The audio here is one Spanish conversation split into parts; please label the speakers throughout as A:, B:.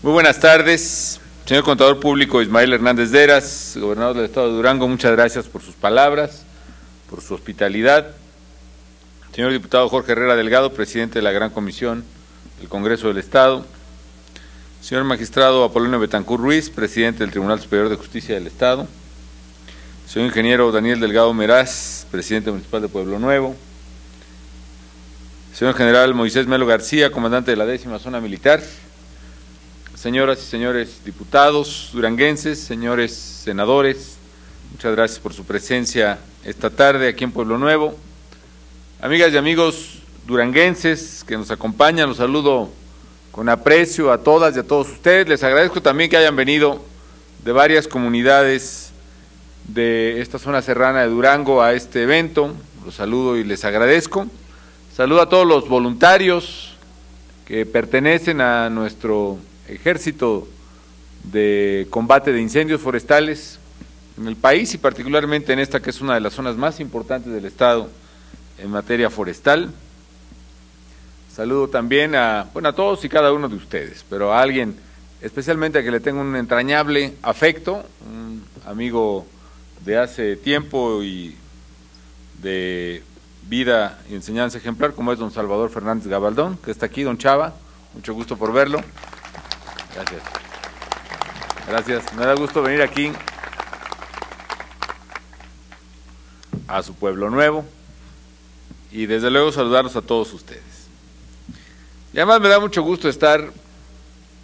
A: Muy buenas tardes, señor Contador Público Ismael Hernández Deras, gobernador del Estado de Durango, muchas gracias por sus palabras, por su hospitalidad. Señor Diputado Jorge Herrera Delgado, presidente de la Gran Comisión del Congreso del Estado. Señor Magistrado Apolonio Betancur Ruiz, presidente del Tribunal Superior de Justicia del Estado. Señor Ingeniero Daniel Delgado Meraz, presidente municipal de Pueblo Nuevo. Señor General Moisés Melo García, comandante de la 10ª Zona Militar. Señoras y señores diputados duranguenses, señores senadores, muchas gracias por su presencia esta tarde aquí en Pueblo Nuevo. Amigas y amigos duranguenses que nos acompañan, los saludo con aprecio a todas y a todos ustedes. Les agradezco también que hayan venido de varias comunidades de esta zona serrana de Durango a este evento. Los saludo y les agradezco. Saludo a todos los voluntarios que pertenecen a nuestro ejército de combate de incendios forestales en el país y particularmente en esta que es una de las zonas más importantes del estado en materia forestal. Saludo también a todos y cada uno de ustedes, pero a alguien especialmente a que le tengo un entrañable afecto, un amigo de hace tiempo y de vida y enseñanza ejemplar, como es don Salvador Fernández Gabaldón, que está aquí. Don Chava, mucho gusto por verlo. Gracias. Gracias. Me da gusto venir aquí a su Pueblo Nuevo y desde luego saludarlos a todos ustedes. Y además me da mucho gusto estar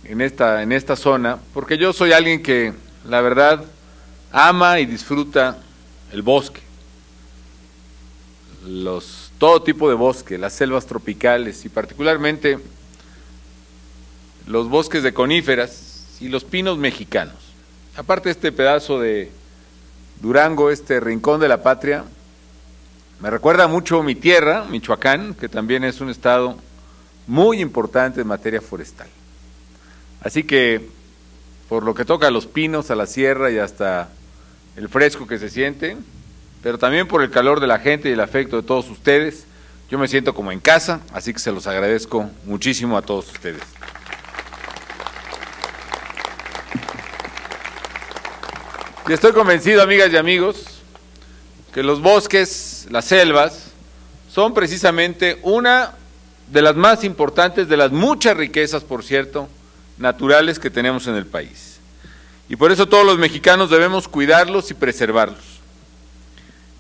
A: en esta zona porque yo soy alguien que la verdad ama y disfruta el bosque, todo tipo de bosque, las selvas tropicales y particularmente los bosques de coníferas y los pinos mexicanos. Aparte, este pedazo de Durango, este rincón de la patria, me recuerda mucho mi tierra, Michoacán, que también es un estado muy importante en materia forestal. Así que, por lo que toca a los pinos, a la sierra y hasta el fresco que se siente, pero también por el calor de la gente y el afecto de todos ustedes, yo me siento como en casa, así que se los agradezco muchísimo a todos ustedes. Y estoy convencido, amigas y amigos, que los bosques, las selvas, son precisamente una de las más importantes, de las muchas riquezas, por cierto, naturales que tenemos en el país. Y por eso todos los mexicanos debemos cuidarlos y preservarlos.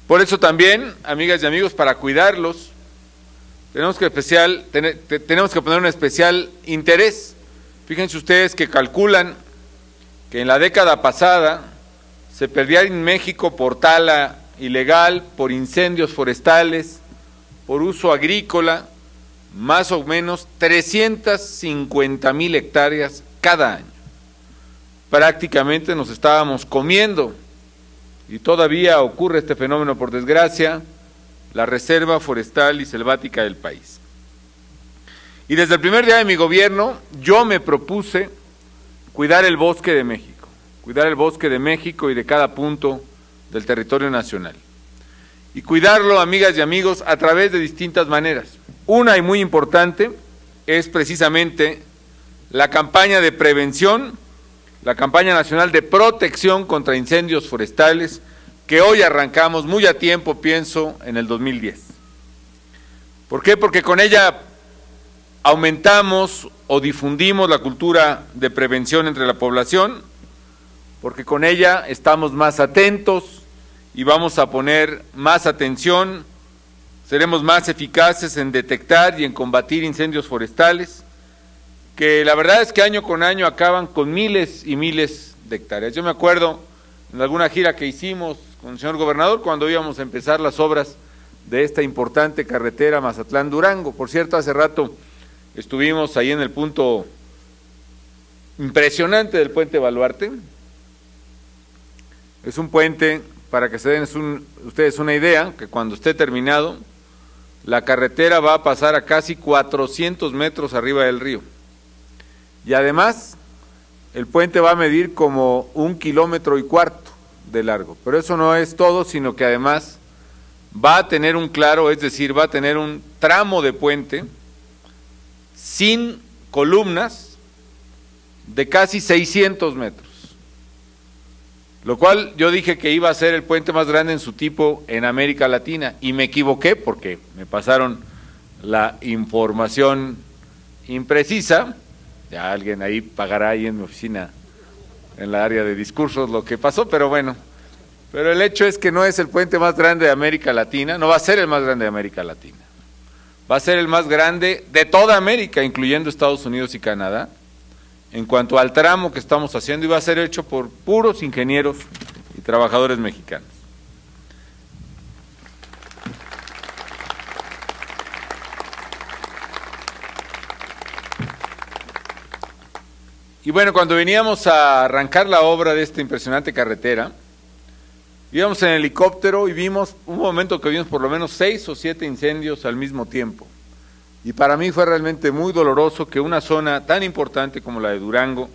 A: Por eso también, amigas y amigos, para cuidarlos, tenemos que poner un especial interés. Fíjense ustedes que calculan que en la década pasada se perdía en México por tala ilegal, por incendios forestales, por uso agrícola, más o menos 350,000 hectáreas cada año. Prácticamente nos estábamos comiendo, y todavía ocurre este fenómeno por desgracia, la reserva forestal y selvática del país. Y desde el primer día de mi gobierno, yo me propuse cuidar el bosque de México. Cuidar el bosque de México y de cada punto del territorio nacional. Y cuidarlo, amigas y amigos, a través de distintas maneras. Una y muy importante es precisamente la campaña de prevención, la campaña nacional de protección contra incendios forestales, que hoy arrancamos muy a tiempo, pienso, en el 2010. ¿Por qué? Porque con ella aumentamos o difundimos la cultura de prevención entre la población, porque con ella estamos más atentos y vamos a poner más atención, seremos más eficaces en detectar y en combatir incendios forestales, que la verdad es que año con año acaban con miles y miles de hectáreas. Yo me acuerdo en alguna gira que hicimos con el señor gobernador cuando íbamos a empezar las obras de esta importante carretera Mazatlán-Durango. Por cierto, hace rato estuvimos ahí en el punto impresionante del puente Baluarte. Es un puente, para que se den ustedes una idea, que cuando esté terminado, la carretera va a pasar a casi 400 metros arriba del río. Y además, el puente va a medir como 1,25 kilómetros de largo. Pero eso no es todo, sino que además va a tener un claro, es decir, va a tener un tramo de puente sin columnas, de casi 600 metros, lo cual yo dije que iba a ser el puente más grande en su tipo en América Latina, y me equivoqué porque me pasaron la información imprecisa. Ya alguien ahí pagará ahí en mi oficina, en la área de discursos, lo que pasó, pero bueno. Pero el hecho es que no es el puente más grande de América Latina, no va a ser el más grande de América Latina. Va a ser el más grande de toda América, incluyendo Estados Unidos y Canadá, en cuanto al tramo que estamos haciendo, y va a ser hecho por puros ingenieros y trabajadores mexicanos. Y bueno, cuando veníamos a arrancar la obra de esta impresionante carretera, íbamos en helicóptero y vimos un momento que vimos por lo menos 6 o 7 incendios al mismo tiempo. Y para mí fue realmente muy doloroso que una zona tan importante como la de Durango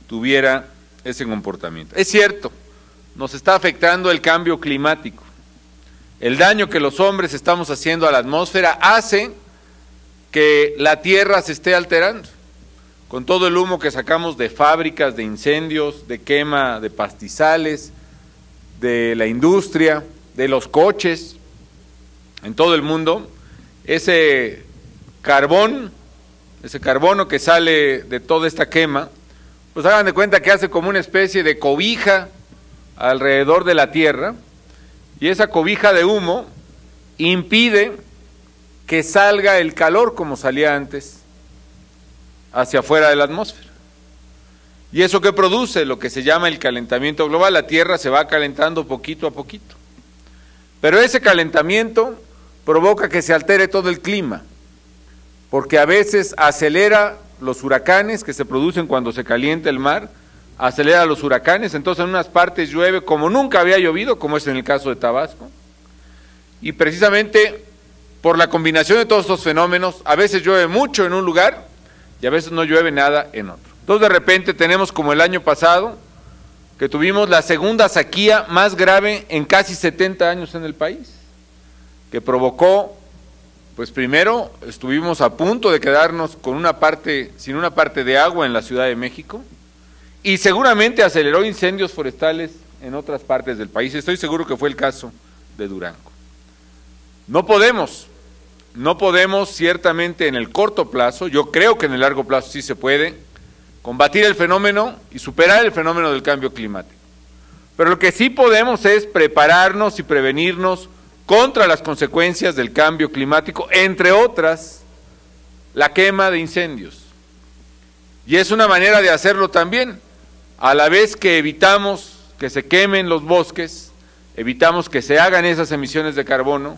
A: tuviera ese comportamiento. Es cierto, nos está afectando el cambio climático. El daño que los hombres estamos haciendo a la atmósfera hace que la Tierra se esté alterando, con todo el humo que sacamos de fábricas, de incendios, de quema de pastizales, de la industria, de los coches, en todo el mundo. Ese carbono que sale de toda esta quema, pues hagan de cuenta que hace como una especie de cobija alrededor de la Tierra, y esa cobija de humo impide que salga el calor como salía antes hacia afuera de la atmósfera. ¿Y eso qué produce? Lo que se llama el calentamiento global. La Tierra se va calentando poquito a poquito. Pero ese calentamiento provoca que se altere todo el clima, porque a veces acelera los huracanes que se producen cuando se calienta el mar, acelera los huracanes. Entonces en unas partes llueve como nunca había llovido, como es en el caso de Tabasco, y precisamente por la combinación de todos estos fenómenos, a veces llueve mucho en un lugar y a veces no llueve nada en otro. Entonces de repente tenemos como el año pasado, que tuvimos la segunda sequía más grave en casi 70 años en el país, que provocó, pues primero estuvimos a punto de quedarnos con sin una parte de agua en la Ciudad de México, y seguramente aceleró incendios forestales en otras partes del país. Estoy seguro que fue el caso de Durango. No podemos ciertamente en el corto plazo, yo creo que en el largo plazo sí se puede, combatir el fenómeno y superar el fenómeno del cambio climático. Pero lo que sí podemos es prepararnos y prevenirnos contra las consecuencias del cambio climático, entre otras, la quema de incendios. Y es una manera de hacerlo también, a la vez que evitamos que se quemen los bosques, evitamos que se hagan esas emisiones de carbono,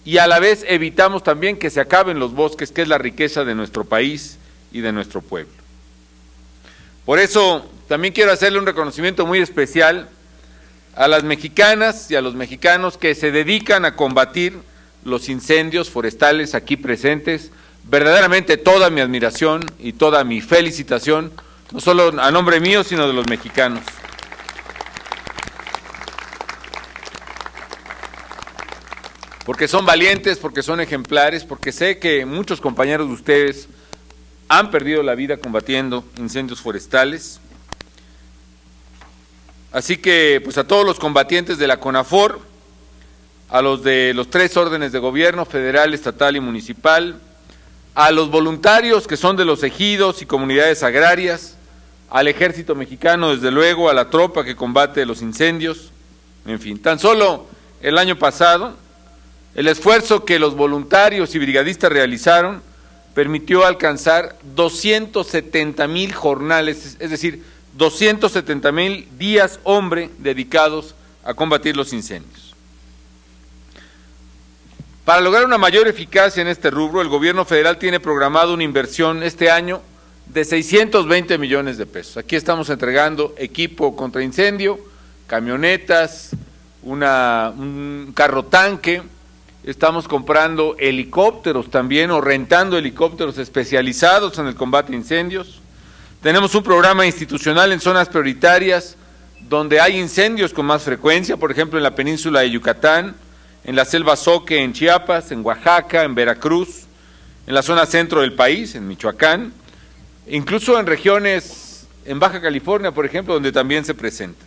A: y a la vez evitamos también que se acaben los bosques, que es la riqueza de nuestro país y de nuestro pueblo. Por eso también quiero hacerle un reconocimiento muy especial a las mexicanas y a los mexicanos que se dedican a combatir los incendios forestales aquí presentes. Verdaderamente toda mi admiración y toda mi felicitación, no solo a nombre mío, sino de los mexicanos. Porque son valientes, porque son ejemplares, porque sé que muchos compañeros de ustedes han perdido la vida combatiendo incendios forestales. Así que, pues a todos los combatientes de la CONAFOR, a los de los 3 órdenes de gobierno, federal, estatal y municipal, a los voluntarios que son de los ejidos y comunidades agrarias, al ejército mexicano, desde luego, a la tropa que combate los incendios, en fin. Tan solo el año pasado, el esfuerzo que los voluntarios y brigadistas realizaron permitió alcanzar 270,000 jornales, es decir, 270,000 días hombre dedicados a combatir los incendios. Para lograr una mayor eficacia en este rubro, el gobierno federal tiene programado una inversión este año de 620 millones de pesos. Aquí estamos entregando equipo contra incendio, camionetas, un carro tanque. Estamos comprando helicópteros también, o rentando helicópteros especializados en el combate a incendios. Tenemos un programa institucional en zonas prioritarias donde hay incendios con más frecuencia, por ejemplo en la península de Yucatán, en la selva Zoque en Chiapas, en Oaxaca, en Veracruz, en la zona centro del país, en Michoacán, incluso en regiones en Baja California, por ejemplo, donde también se presenta.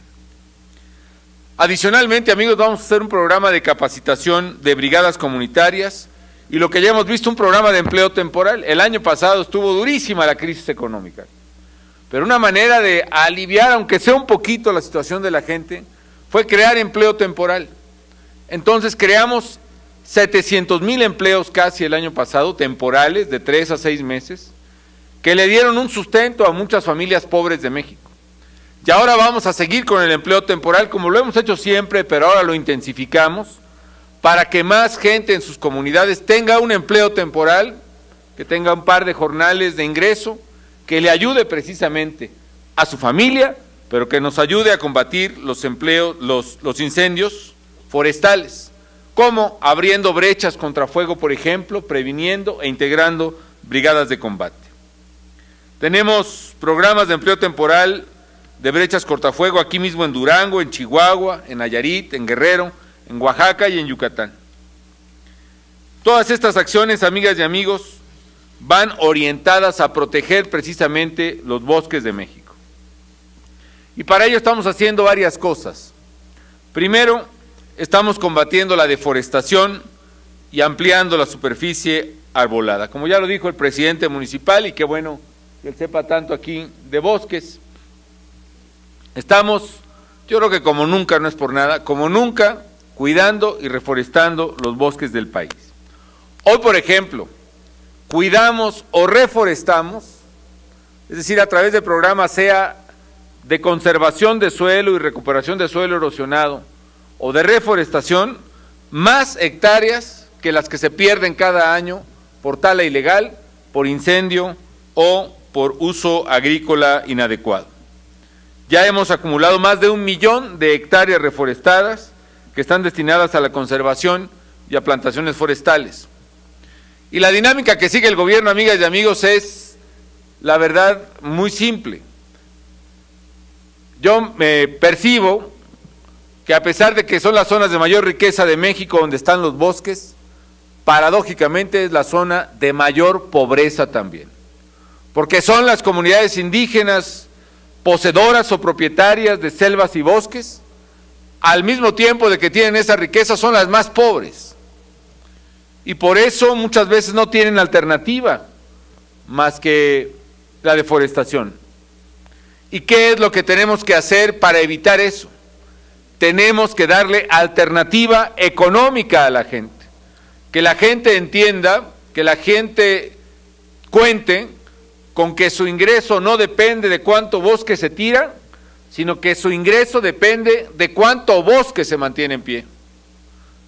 A: Adicionalmente, amigos, vamos a hacer un programa de capacitación de brigadas comunitarias y lo que ya hemos visto, un programa de empleo temporal. El año pasado estuvo durísima la crisis económica, pero una manera de aliviar, aunque sea un poquito, la situación de la gente, fue crear empleo temporal. Entonces creamos 700,000 empleos casi el año pasado, temporales, de 3 a 6 meses, que le dieron un sustento a muchas familias pobres de México. Y ahora vamos a seguir con el empleo temporal, como lo hemos hecho siempre, pero ahora lo intensificamos, para que más gente en sus comunidades tenga un empleo temporal, que tenga un par de jornales de ingreso, que le ayude precisamente a su familia, pero que nos ayude a combatir los incendios forestales, como abriendo brechas contra fuego, por ejemplo, previniendo e integrando brigadas de combate. Tenemos programas de empleo temporal de brechas cortafuego aquí mismo en Durango, en Chihuahua, en Nayarit, en Guerrero, en Oaxaca y en Yucatán. Todas estas acciones, amigas y amigos, van orientadas a proteger precisamente los bosques de México. Y para ello estamos haciendo varias cosas. Primero, estamos combatiendo la deforestación y ampliando la superficie arbolada. Como ya lo dijo el presidente municipal, y qué bueno que él sepa tanto aquí de bosques, estamos, yo creo que como nunca, no es por nada, como nunca, cuidando y reforestando los bosques del país. Hoy, por ejemplo, cuidamos o reforestamos, es decir, a través de programas sea de conservación de suelo y recuperación de suelo erosionado o de reforestación, más hectáreas que las que se pierden cada año por tala ilegal, por incendio o por uso agrícola inadecuado. Ya hemos acumulado más de 1 millón de hectáreas reforestadas que están destinadas a la conservación y a plantaciones forestales. Y la dinámica que sigue el gobierno, amigas y amigos, es, la verdad, muy simple. Yo me percibo que a pesar de que son las zonas de mayor riqueza de México donde están los bosques, paradójicamente es la zona de mayor pobreza también, porque son las comunidades indígenas poseedoras o propietarias de selvas y bosques, al mismo tiempo de que tienen esa riqueza, son las más pobres. Y por eso muchas veces no tienen alternativa más que la deforestación. ¿Y qué es lo que tenemos que hacer para evitar eso? Tenemos que darle alternativa económica a la gente. Que la gente entienda, que la gente cuente con que su ingreso no depende de cuánto bosque se tira, sino que su ingreso depende de cuánto bosque se mantiene en pie,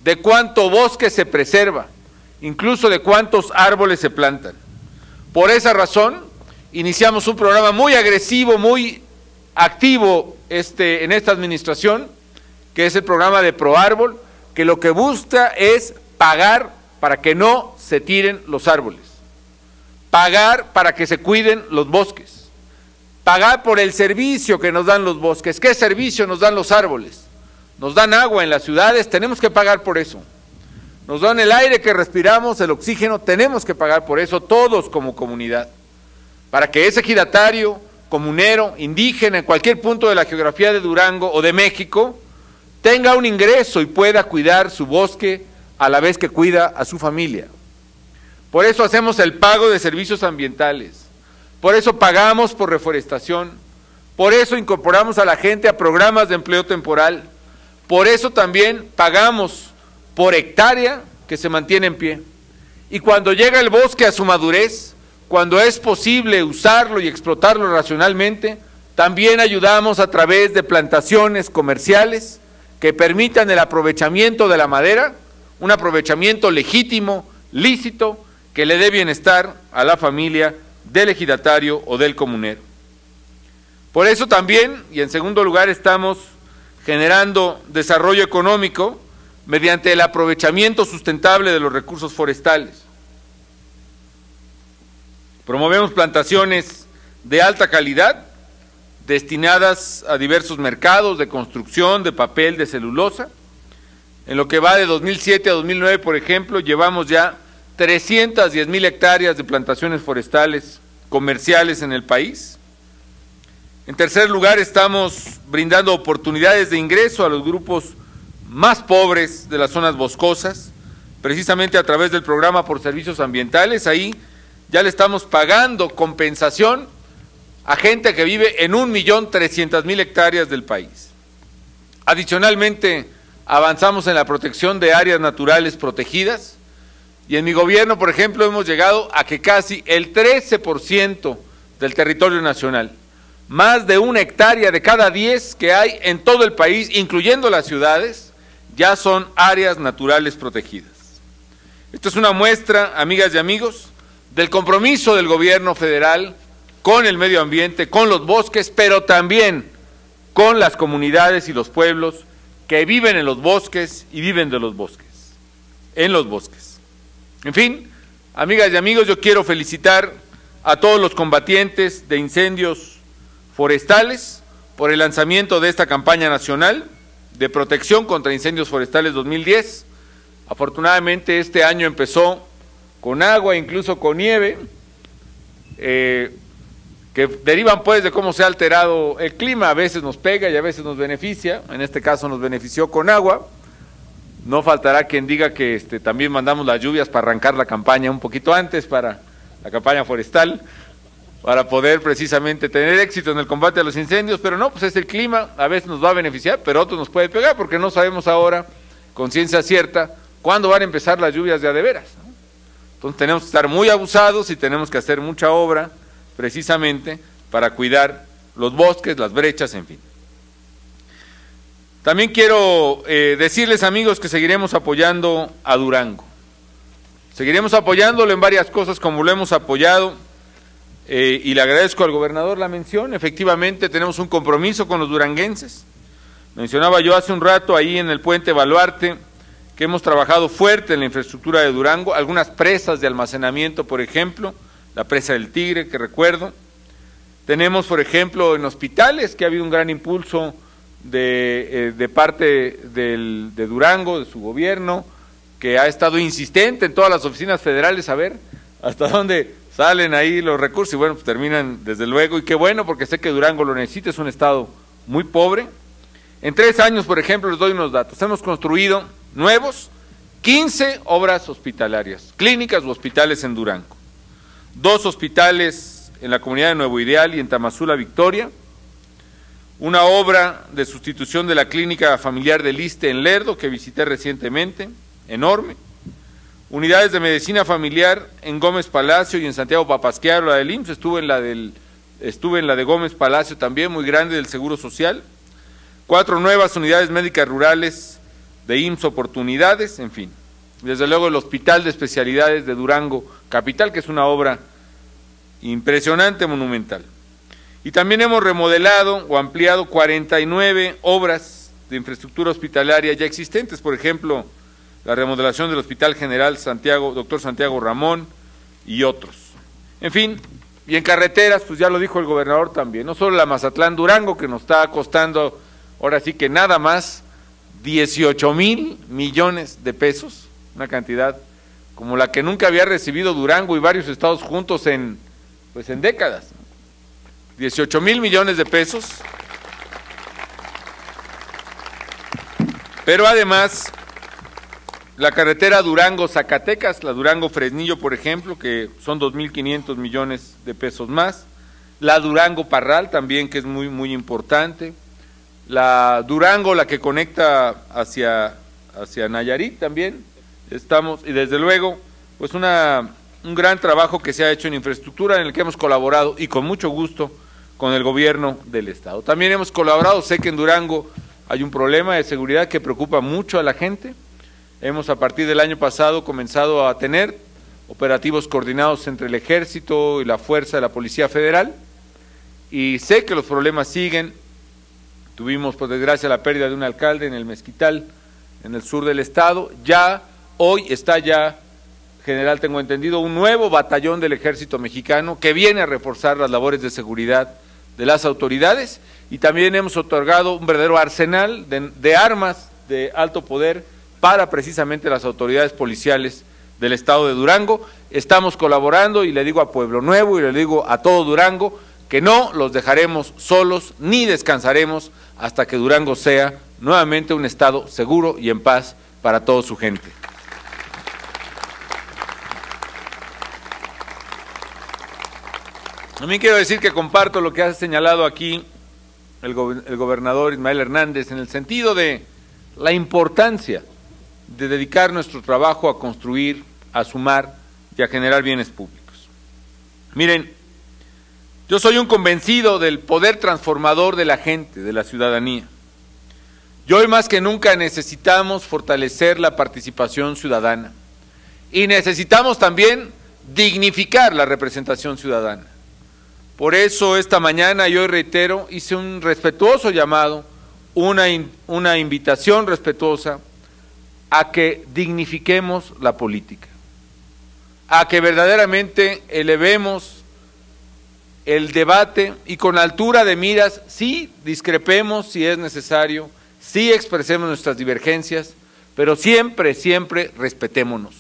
A: de cuánto bosque se preserva, incluso de cuántos árboles se plantan. Por esa razón, iniciamos un programa muy agresivo, muy activo en esta administración, que es el programa de ProÁrbol, que lo que busca es pagar para que no se tiren los árboles, pagar para que se cuiden los bosques, pagar por el servicio que nos dan los bosques. ¿Qué servicio nos dan los árboles? Nos dan agua en las ciudades, tenemos que pagar por eso. Nos dan el aire que respiramos, el oxígeno, tenemos que pagar por eso todos como comunidad, para que ese ejidatario, comunero, indígena, en cualquier punto de la geografía de Durango o de México, tenga un ingreso y pueda cuidar su bosque a la vez que cuida a su familia. Por eso hacemos el pago de servicios ambientales, por eso pagamos por reforestación, por eso incorporamos a la gente a programas de empleo temporal, por eso también pagamos por hectárea que se mantiene en pie. Y cuando llega el bosque a su madurez, cuando es posible usarlo y explotarlo racionalmente, también ayudamos a través de plantaciones comerciales que permitan el aprovechamiento de la madera, un aprovechamiento legítimo, lícito, que le dé bienestar a la familia del ejidatario o del comunero. Por eso también, y en segundo lugar, estamos generando desarrollo económico mediante el aprovechamiento sustentable de los recursos forestales. Promovemos plantaciones de alta calidad destinadas a diversos mercados de construcción, de papel, de celulosa. En lo que va de 2007 a 2009, por ejemplo, llevamos ya 310,000 hectáreas de plantaciones forestales comerciales en el país. En tercer lugar, estamos brindando oportunidades de ingreso a los grupos más pobres de las zonas boscosas, precisamente a través del programa por servicios ambientales. Ahí ya le estamos pagando compensación a gente que vive en 1.300.000 hectáreas del país. Adicionalmente, avanzamos en la protección de áreas naturales protegidas y en mi gobierno, por ejemplo, hemos llegado a que casi el 13% del territorio nacional, más de 1 hectárea de cada 10 que hay en todo el país, incluyendo las ciudades, ya son áreas naturales protegidas. Esto es una muestra, amigas y amigos, del compromiso del gobierno federal con el medio ambiente, con los bosques, pero también con las comunidades y los pueblos que viven en los bosques y viven de los bosques, en los bosques. En fin, amigas y amigos, yo quiero felicitar a todos los combatientes de incendios forestales por el lanzamiento de esta campaña nacional de protección contra incendios forestales 2010. Afortunadamente este año empezó con agua, incluso con nieve, que derivan pues de cómo se ha alterado el clima. A veces nos pega y a veces nos beneficia. En este caso nos benefició con agua. No faltará quien diga que también mandamos las lluvias para arrancar la campaña un poquito antes, para la campaña forestal, para poder precisamente tener éxito en el combate a los incendios, pero no, pues es el clima, a veces nos va a beneficiar, pero otros nos puede pegar, porque no sabemos ahora, con ciencia cierta, cuándo van a empezar las lluvias de a de veras, ¿no? Entonces tenemos que estar muy abusados y tenemos que hacer mucha obra, precisamente, para cuidar los bosques, las brechas, en fin. También quiero decirles, amigos, que seguiremos apoyando a Durango. Seguiremos apoyándolo en varias cosas como lo hemos apoyado, y le agradezco al gobernador la mención. Efectivamente tenemos un compromiso con los duranguenses. Mencionaba yo hace un rato ahí en el puente Baluarte que hemos trabajado fuerte en la infraestructura de Durango, algunas presas de almacenamiento, por ejemplo, la presa del Tigre, que recuerdo. Tenemos, por ejemplo, en hospitales, que ha habido un gran impulso de parte de Durango, de su gobierno, que ha estado insistente en todas las oficinas federales a ver hasta dónde salen ahí los recursos, y bueno, pues terminan desde luego, y qué bueno, porque sé que Durango lo necesita, es un estado muy pobre. En 3 años, por ejemplo, les doy unos datos, hemos construido nuevos 15 obras hospitalarias, clínicas u hospitales en Durango, 2 hospitales en la comunidad de Nuevo Ideal y en Tamazula, Victoria, una obra de sustitución de la clínica familiar del Iste en Lerdo, que visité recientemente, enorme, unidades de medicina familiar en Gómez Palacio y en Santiago Papasquiaro, la del IMSS, estuve en la de Gómez Palacio también, muy grande, del Seguro Social, 4 nuevas unidades médicas rurales de IMSS Oportunidades, en fin, desde luego el Hospital de Especialidades de Durango Capital, que es una obra impresionante, monumental. Y también hemos remodelado o ampliado 49 obras de infraestructura hospitalaria ya existentes, por ejemplo, la remodelación del Hospital General Dr. Santiago Ramón y otros. En fin, y en carreteras, pues ya lo dijo el gobernador también, no solo la Mazatlán-Durango, que nos está costando, ahora sí que nada más, 18,000 millones de pesos, una cantidad como la que nunca había recibido Durango y varios estados juntos en décadas. 18,000 millones de pesos, pero además la carretera Durango-Zacatecas, la Durango-Fresnillo, por ejemplo, que son 2,500 millones de pesos más, la Durango-Parral también, que es muy, muy importante, la Durango, la que conecta hacia Nayarit también, y desde luego, pues un gran trabajo que se ha hecho en infraestructura, en el que hemos colaborado, y con mucho gusto, con el gobierno del estado. También hemos colaborado, sé que en Durango hay un problema de seguridad que preocupa mucho a la gente. Hemos a partir del año pasado comenzado a tener operativos coordinados entre el Ejército y la Fuerza de la Policía Federal, y sé que los problemas siguen. Tuvimos, por desgracia, la pérdida de un alcalde en el Mezquital, en el sur del estado. Hoy está general, tengo entendido, un nuevo batallón del Ejército Mexicano que viene a reforzar las labores de seguridad de las autoridades, y también hemos otorgado un verdadero arsenal de armas de alto poder para precisamente las autoridades policiales del estado de Durango. Estamos colaborando, y le digo a Pueblo Nuevo y le digo a todo Durango que no los dejaremos solos ni descansaremos hasta que Durango sea nuevamente un estado seguro y en paz para toda su gente. También quiero decir que comparto lo que ha señalado aquí el gobernador Ismael Hernández en el sentido de la importancia de dedicar nuestro trabajo a construir, a sumar y a generar bienes públicos. Miren, yo soy un convencido del poder transformador de la gente, de la ciudadanía. Y hoy más que nunca necesitamos fortalecer la participación ciudadana y necesitamos también dignificar la representación ciudadana. Por eso esta mañana, y hoy reitero, hice un respetuoso llamado, una invitación respetuosa a que dignifiquemos la política, a que verdaderamente elevemos el debate y con altura de miras, sí discrepemos si es necesario, sí expresemos nuestras divergencias, pero siempre, siempre respetémonos.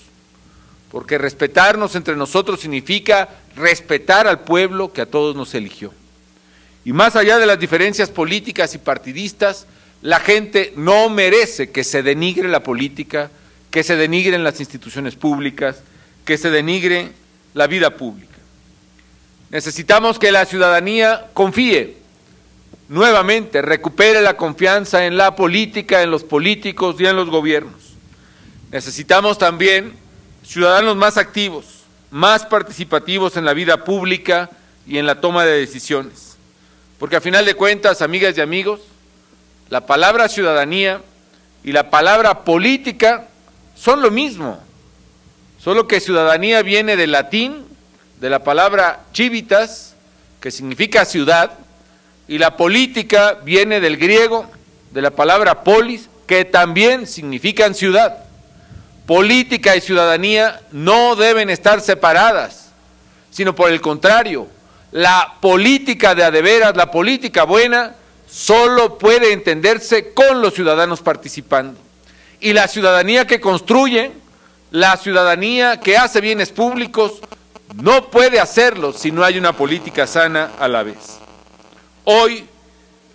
A: Porque respetarnos entre nosotros significa respetar al pueblo que a todos nos eligió. Y más allá de las diferencias políticas y partidistas, la gente no merece que se denigre la política, que se denigren las instituciones públicas, que se denigre la vida pública. Necesitamos que la ciudadanía confíe nuevamente, recupere la confianza en la política, en los políticos y en los gobiernos. Necesitamos también ciudadanos más activos, más participativos en la vida pública y en la toma de decisiones. Porque a final de cuentas, amigas y amigos, la palabra ciudadanía y la palabra política son lo mismo, solo que ciudadanía viene del latín, de la palabra civitas, que significa ciudad, y la política viene del griego, de la palabra polis, que también significan ciudad. Política y ciudadanía no deben estar separadas, sino por el contrario, la política de a de veras, la política buena, solo puede entenderse con los ciudadanos participando. Y la ciudadanía que construye, la ciudadanía que hace bienes públicos, no puede hacerlo si no hay una política sana a la vez. Hoy,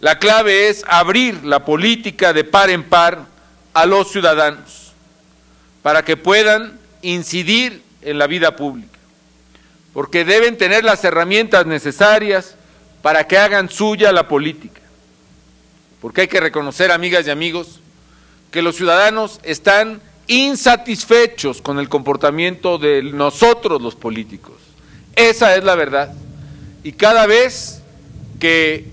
A: la clave es abrir la política de par en par a los ciudadanos, para que puedan incidir en la vida pública, porque deben tener las herramientas necesarias para que hagan suya la política, porque hay que reconocer, amigas y amigos, que los ciudadanos están insatisfechos con el comportamiento de nosotros los políticos. Esa es la verdad, y cada vez que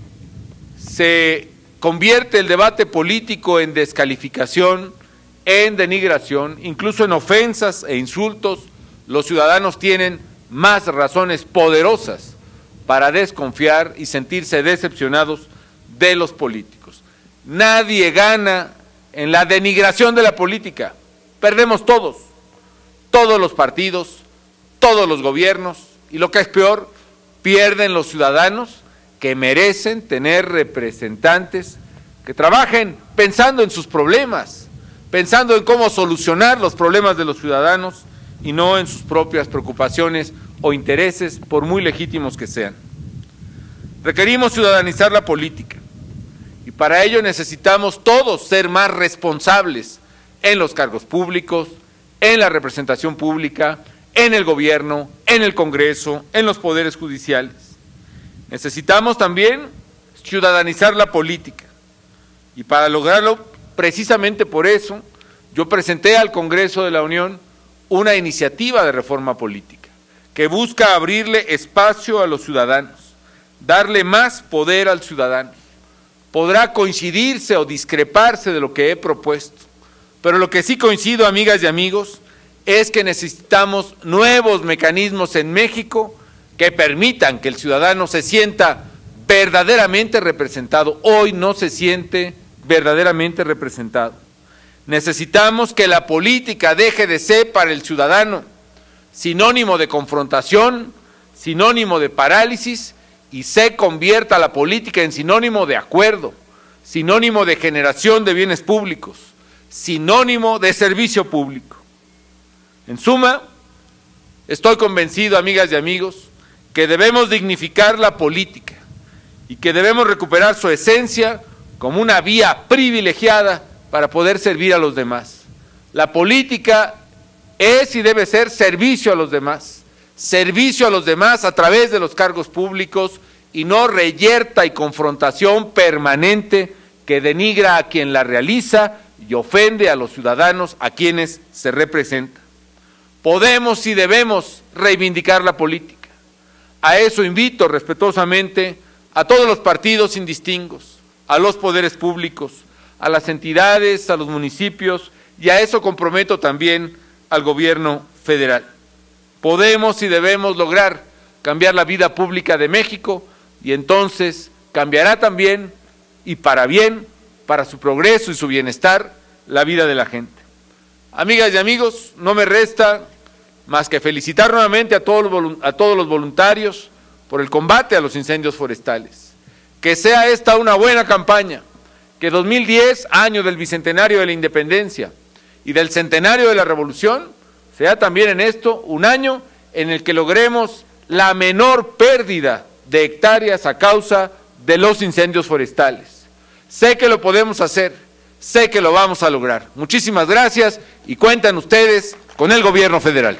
A: se convierte el debate político en descalificación, en denigración, incluso en ofensas e insultos, los ciudadanos tienen más razones poderosas para desconfiar y sentirse decepcionados de los políticos. Nadie gana en la denigración de la política, perdemos todos, todos los partidos, todos los gobiernos, y lo que es peor, pierden los ciudadanos que merecen tener representantes que trabajen pensando en sus problemas, pensando en cómo solucionar los problemas de los ciudadanos y no en sus propias preocupaciones o intereses, por muy legítimos que sean. Requerimos ciudadanizar la política y para ello necesitamos todos ser más responsables en los cargos públicos, en la representación pública, en el gobierno, en el Congreso, en los poderes judiciales. Necesitamos también ciudadanizar la política y para lograrlo, precisamente por eso, yo presenté al Congreso de la Unión una iniciativa de reforma política que busca abrirle espacio a los ciudadanos, darle más poder al ciudadano. Podrá coincidirse o discreparse de lo que he propuesto, pero lo que sí coincido, amigas y amigos, es que necesitamos nuevos mecanismos en México que permitan que el ciudadano se sienta verdaderamente representado. Hoy no se siente verdaderamente representado. Necesitamos que la política deje de ser para el ciudadano sinónimo de confrontación, sinónimo de parálisis, y se convierta la política en sinónimo de acuerdo, sinónimo de generación de bienes públicos, sinónimo de servicio público. En suma, estoy convencido, amigas y amigos, que debemos dignificar la política y que debemos recuperar su esencia como una vía privilegiada para poder servir a los demás. La política es y debe ser servicio a los demás a través de los cargos públicos y no reyerta y confrontación permanente que denigra a quien la realiza y ofende a los ciudadanos a quienes se representa. Podemos y debemos reivindicar la política. A eso invito respetuosamente a todos los partidos indistingos, a los poderes públicos, a las entidades, a los municipios, y a eso comprometo también al gobierno federal. Podemos y debemos lograr cambiar la vida pública de México y entonces cambiará también, y para bien, para su progreso y su bienestar, la vida de la gente. Amigas y amigos, no me resta más que felicitar nuevamente a todos los voluntarios por el combate a los incendios forestales. Que sea esta una buena campaña, que 2010, año del bicentenario de la independencia y del centenario de la revolución, sea también en esto un año en el que logremos la menor pérdida de hectáreas a causa de los incendios forestales. Sé que lo podemos hacer, sé que lo vamos a lograr. Muchísimas gracias y cuentan ustedes con el gobierno federal.